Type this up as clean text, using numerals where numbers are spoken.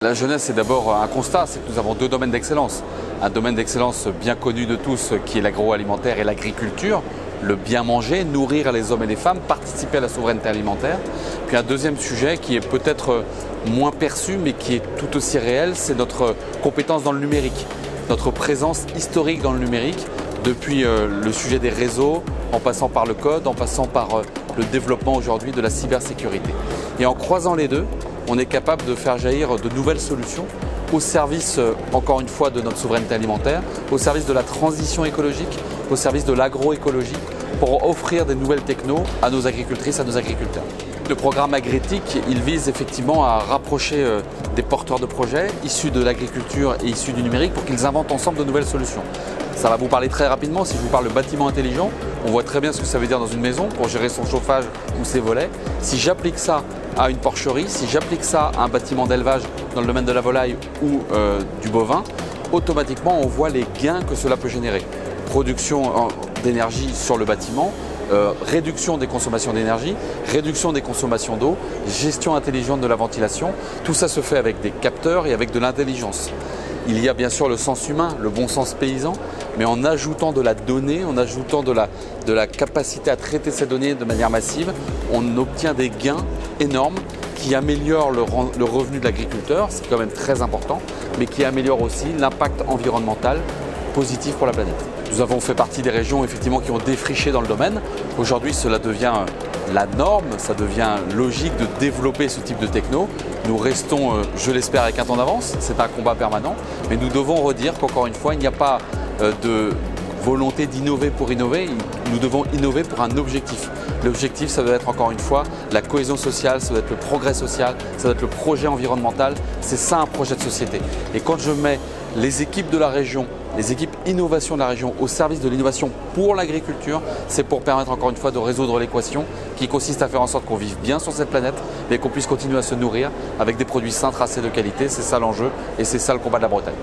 La jeunesse, c'est d'abord un constat, c'est que nous avons deux domaines d'excellence. Un domaine d'excellence bien connu de tous qui est l'agroalimentaire et l'agriculture, le bien manger, nourrir les hommes et les femmes, participer à la souveraineté alimentaire. Puis un deuxième sujet qui est peut-être moins perçu mais qui est tout aussi réel, c'est notre compétence dans le numérique, notre présence historique dans le numérique, depuis le sujet des réseaux, en passant par le code, en passant par le développement aujourd'hui de la cybersécurité. Et en croisant les deux, on est capable de faire jaillir de nouvelles solutions au service, encore une fois, de notre souveraineté alimentaire, au service de la transition écologique, au service de l'agroécologie, pour offrir des nouvelles technos à nos agricultrices, à nos agriculteurs. Le programme Agrétic, il vise effectivement à rapprocher des porteurs de projets issus de l'agriculture et issus du numérique pour qu'ils inventent ensemble de nouvelles solutions. Ça va vous parler très rapidement. Si je vous parle de bâtiment intelligent, on voit très bien ce que ça veut dire dans une maison pour gérer son chauffage ou ses volets. Si j'applique ça à une porcherie, si j'applique ça à un bâtiment d'élevage dans le domaine de la volaille ou du bovin, automatiquement on voit les gains que cela peut générer. Production d'énergie sur le bâtiment, réduction des consommations d'énergie, réduction des consommations d'eau, gestion intelligente de la ventilation. Tout ça se fait avec des capteurs et avec de l'intelligence. Il y a bien sûr le sens humain, le bon sens paysan, mais en ajoutant de la donnée, en ajoutant de la capacité à traiter ces données de manière massive, on obtient des gains énormes qui améliorent le revenu de l'agriculteur, c'est quand même très important, mais qui améliorent aussi l'impact environnemental positif pour la planète. Nous avons fait partie des régions effectivement qui ont défriché dans le domaine. Aujourd'hui, cela devient la norme, ça devient logique de développer ce type de techno. Nous restons, je l'espère, avec un temps d'avance, c'est un combat permanent, mais nous devons redire qu'encore une fois, il n'y a pas de volonté d'innover pour innover, nous devons innover pour un objectif. L'objectif, ça doit être encore une fois la cohésion sociale, ça doit être le progrès social, ça doit être le projet environnemental, c'est ça un projet de société. Et quand je mets les équipes de la région, les équipes innovation de la région au service de l'innovation pour l'agriculture, c'est pour permettre encore une fois de résoudre l'équation qui consiste à faire en sorte qu'on vive bien sur cette planète et qu'on puisse continuer à se nourrir avec des produits sains, tracés de qualité. C'est ça l'enjeu et c'est ça le combat de la Bretagne.